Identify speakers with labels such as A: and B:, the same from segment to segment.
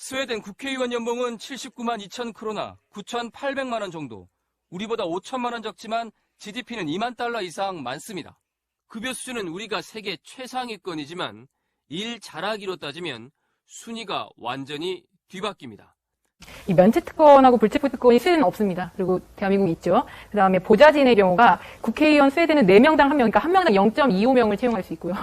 A: 스웨덴 국회의원 연봉은 79만 2천 크로나, 9,800만 원 정도. 우리보다 5천만 원 적지만 GDP는 2만 달러 이상 많습니다. 급여 수준은 우리가 세계 최상위권이지만 일 잘하기로 따지면 순위가 완전히 뒤바뀝니다.
B: 이 면책특권하고 불체포특권이 스웨덴은 없습니다. 그리고 대한민국이 있죠. 그 다음에 보좌진의 경우가 국회의원 스웨덴은 4명당 1명, 그러니까 1명당 0.25명을 채용할 수 있고요.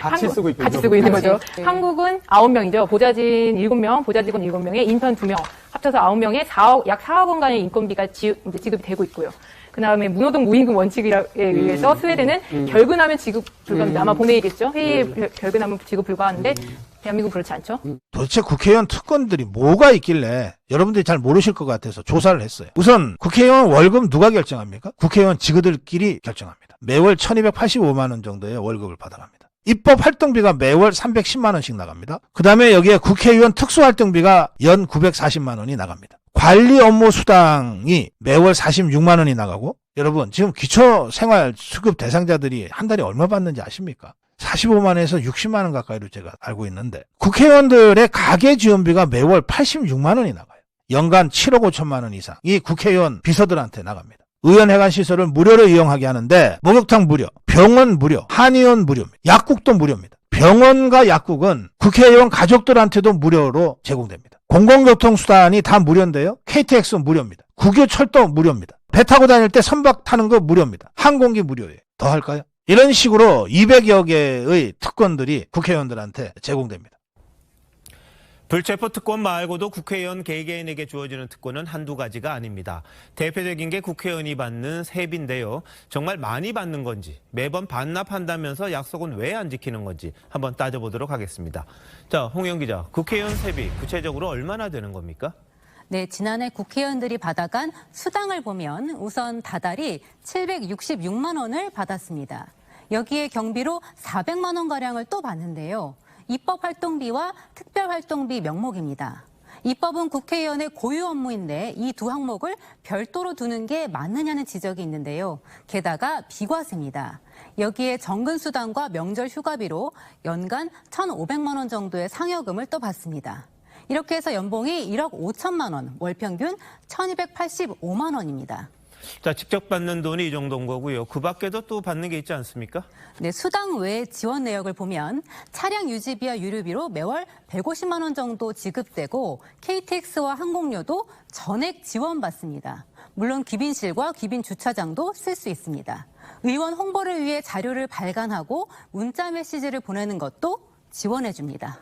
C: 같이 쓰고 있군요.
B: 같이 쓰고 있는 거죠.
C: 네.
B: 한국은 9명이죠. 보좌진 7명, 보좌직원 7명에 인턴 2명, 합쳐서 9명에 약 4억 원간의 인건비가 지급이 되고 있고요. 그 다음에 무노동 무임금 원칙에 의해서 스웨덴은 결근하면 지급 불가합니다. 아마 본회의겠죠. 회의에 결근하면 지급 불가하는데 대한민국은 그렇지 않죠.
D: 도대체 국회의원 특권들이 뭐가 있길래 여러분들이 잘 모르실 것 같아서 조사를 했어요. 우선 국회의원 월급 누가 결정합니까? 국회의원 직원들끼리 결정합니다. 매월 1285만 원 정도의 월급을 받아갑니다. 입법 활동비가 매월 310만 원씩 나갑니다. 그 다음에 여기에 국회의원 특수활동비가 연 940만 원이 나갑니다. 관리 업무 수당이 매월 46만 원이 나가고, 여러분 지금 기초생활수급 대상자들이 한 달에 얼마 받는지 아십니까? 45만 원에서 60만 원 가까이로 제가 알고 있는데, 국회의원들의 가계지원비가 매월 86만 원이 나가요. 연간 7억 5천만 원 이상이 국회의원 비서들한테 나갑니다. 의원회관시설을 무료로 이용하게 하는데 목욕탕 무료, 병원 무료, 한의원 무료입니다. 약국도 무료입니다. 병원과 약국은 국회의원 가족들한테도 무료로 제공됩니다. 공공교통수단이 다 무료인데요. KTX 무료입니다. 국유철도 무료입니다. 배 타고 다닐 때 선박 타는 거 무료입니다. 항공기 무료예요. 더 할까요? 이런 식으로 200여 개의 특권들이 국회의원들한테 제공됩니다.
E: 불체포 특권 말고도 국회의원 개개인에게 주어지는 특권은 한두 가지가 아닙니다. 대표적인 게 국회의원이 받는 세비인데요. 정말 많이 받는 건지, 매번 반납한다면서 약속은 왜 안 지키는 건지 한번 따져보도록 하겠습니다. 자, 홍영 기자, 국회의원 세비 구체적으로 얼마나 되는 겁니까?
F: 네, 지난해 국회의원들이 받아간 수당을 보면 우선 다달이 766만 원을 받았습니다. 여기에 경비로 400만 원가량을 또 받는데요. 입법활동비와 특별활동비 명목입니다. 입법은 국회의원의 고유 업무인데 이 두 항목을 별도로 두는 게 맞느냐는 지적이 있는데요. 게다가 비과세입니다. 여기에 정근수당과 명절 휴가비로 연간 1,500만 원 정도의 상여금을 또 받습니다. 이렇게 해서 연봉이 1억 5천만 원, 월 평균 1,285만 원입니다.
E: 자, 직접 받는 돈이 이 정도인 거고요. 그 밖에도 또 받는 게 있지 않습니까?
F: 네, 수당 외 지원 내역을 보면 차량 유지비와 유류비로 매월 150만 원 정도 지급되고 KTX와 항공료도 전액 지원받습니다. 물론 귀빈실과 귀빈 주차장도 쓸 수 있습니다. 의원 홍보를 위해 자료를 발간하고 문자 메시지를 보내는 것도 지원해 줍니다.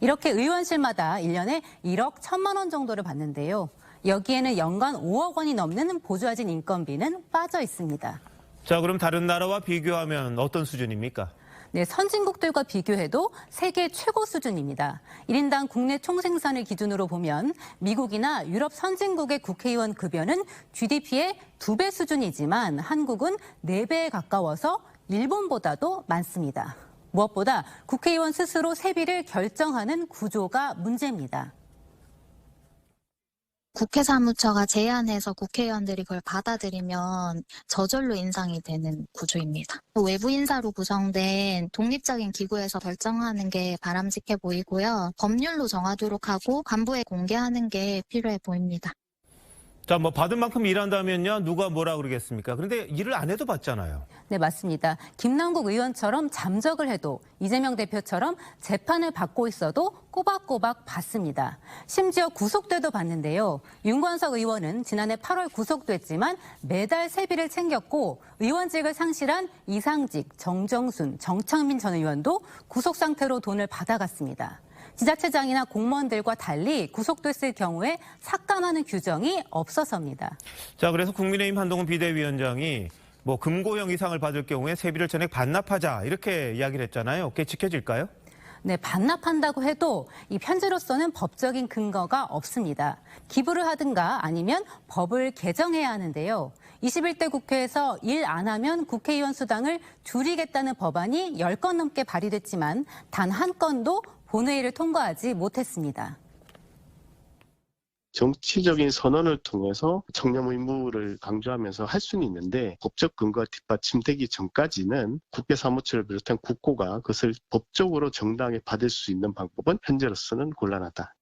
F: 이렇게 의원실마다 1년에 1억 1천만 원 정도를 받는데요. 여기에는 연간 5억 원이 넘는 보좌진 인건비는 빠져 있습니다.
E: 자, 그럼 다른 나라와 비교하면 어떤 수준입니까?
F: 네, 선진국들과 비교해도 세계 최고 수준입니다. 1인당 국내 총생산을 기준으로 보면 미국이나 유럽 선진국의 국회의원 급여는 GDP의 2배 수준이지만 한국은 4배에 가까워서 일본보다도 많습니다. 무엇보다 국회의원 스스로 세비를 결정하는 구조가 문제입니다.
G: 국회 사무처가 제안해서 국회의원들이 그걸 받아들이면 저절로 인상이 되는 구조입니다. 외부 인사로 구성된 독립적인 기구에서 결정하는 게 바람직해 보이고요. 법률로 정하도록 하고 간부에 공개하는 게 필요해 보입니다.
E: 자, 뭐 받은 만큼 일한다면요, 누가 뭐라 그러겠습니까? 그런데 일을 안 해도 받잖아요.
F: 네, 맞습니다. 김남국 의원처럼 잠적을 해도 이재명 대표처럼 재판을 받고 있어도 꼬박꼬박 받습니다. 심지어 구속돼도 받는데요. 윤관석 의원은 지난해 8월 구속됐지만 매달 세비를 챙겼고 의원직을 상실한 이상직, 정정순, 정창민 전 의원도 구속 상태로 돈을 받아갔습니다. 지자체장이나 공무원들과 달리 구속됐을 경우에 삭감하는 규정이 없어서입니다.
E: 자, 그래서 국민의힘 한동훈 비대위원장이 뭐 금고형 이상을 받을 경우에 세비를 전액 반납하자 이렇게 이야기를 했잖아요. 그게 지켜질까요?
F: 네, 반납한다고 해도 이 편지로서는 법적인 근거가 없습니다. 기부를 하든가 아니면 법을 개정해야 하는데요. 21대 국회에서 일 안 하면 국회의원 수당을 줄이겠다는 법안이 10건 넘게 발의됐지만 단 한 건도 본회의를 통과하지 못했습니다.
H: 정치적인 선언을 통해서 청렴 의무를 강조하면서 할 수는 있는데 법적 근거가 뒷받침되기 전까지는 국회 사무처를 비롯한 국고가 그것을 법적으로 정당하게 받을 수 있는 방법은 현재로서는 곤란하다.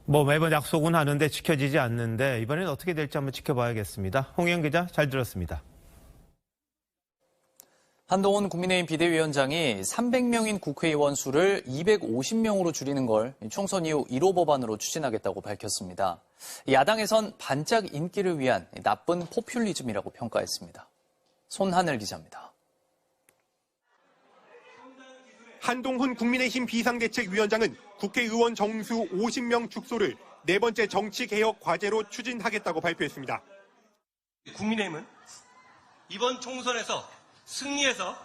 E: 매번 약속은 하는데 지켜지지 않는데 이번엔 어떻게 될지 한번 지켜봐야겠습니다. 홍영 기자 잘 들었습니다.
C: 한동훈 국민의힘 비대위원장이 300명인 국회의원 수를 250명으로 줄이는 걸 총선 이후 1호 법안으로 추진하겠다고 밝혔습니다. 야당에선 반짝 인기를 위한 나쁜 포퓰리즘이라고 평가했습니다. 손하늘 기자입니다.
I: 한동훈 국민의힘 비상대책위원장은 국회의원 정수 50명 축소를 네 번째 정치개혁 과제로 추진하겠다고 발표했습니다.
J: 국민의힘은 이번 총선에서 승리해서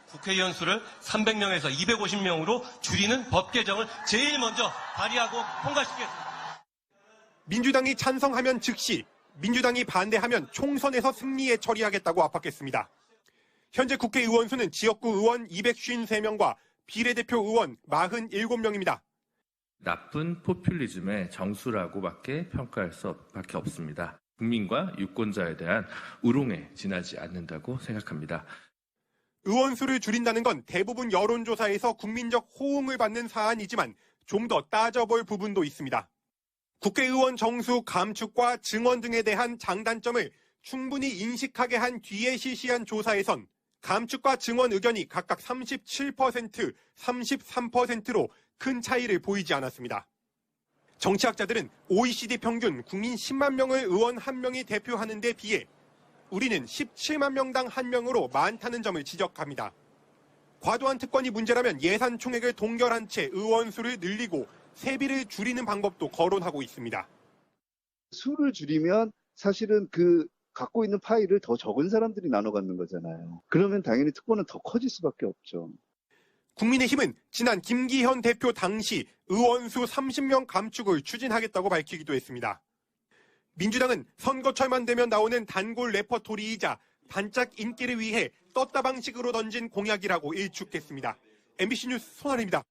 J: 국회의원 수를 300명에서 250명으로 줄이는 법 개정을 제일 먼저 발의하고 통과시키겠습니다.
I: 민주당이 찬성하면 즉시, 민주당이 반대하면 총선에서 승리에 처리하겠다고 압박했습니다. 현재 국회의원 수는 지역구 의원 253명과 비례대표 의원 47명입니다.
K: 나쁜 포퓰리즘의 정수라고밖에 평가할 수밖에 없습니다. 국민과 유권자에 대한 우롱에 지나지 않는다고 생각합니다.
I: 의원 수를 줄인다는 건 대부분 여론조사에서 국민적 호응을 받는 사안이지만 좀 더 따져볼 부분도 있습니다. 국회의원 정수 감축과 증언 등에 대한 장단점을 충분히 인식하게 한 뒤에 실시한 조사에선 감축과 증언 의견이 각각 37%, 33%로 큰 차이를 보이지 않았습니다. 정치학자들은 OECD 평균 국민 10만 명을 의원 1명이 대표하는 데 비해 우리는 17만 명당 1명으로 많다는 점을 지적합니다. 과도한 특권이 문제라면 예산 총액을 동결한 채 의원 수를 늘리고 세비를 줄이는 방법도 거론하고 있습니다.
L: 수를 줄이면 사실은 갖고 있는 파일을 더 적은 사람들이 나눠 갖는 거잖아요. 그러면 당연히 특권은 더 커질 수밖에 없죠.
I: 국민의힘은 지난 김기현 대표 당시 의원수 30명 감축을 추진하겠다고 밝히기도 했습니다. 민주당은 선거철만 되면 나오는 단골 레퍼토리이자 반짝 인기를 위해 떴다 방식으로 던진 공약이라고 일축했습니다. MBC 뉴스 손아래입니다.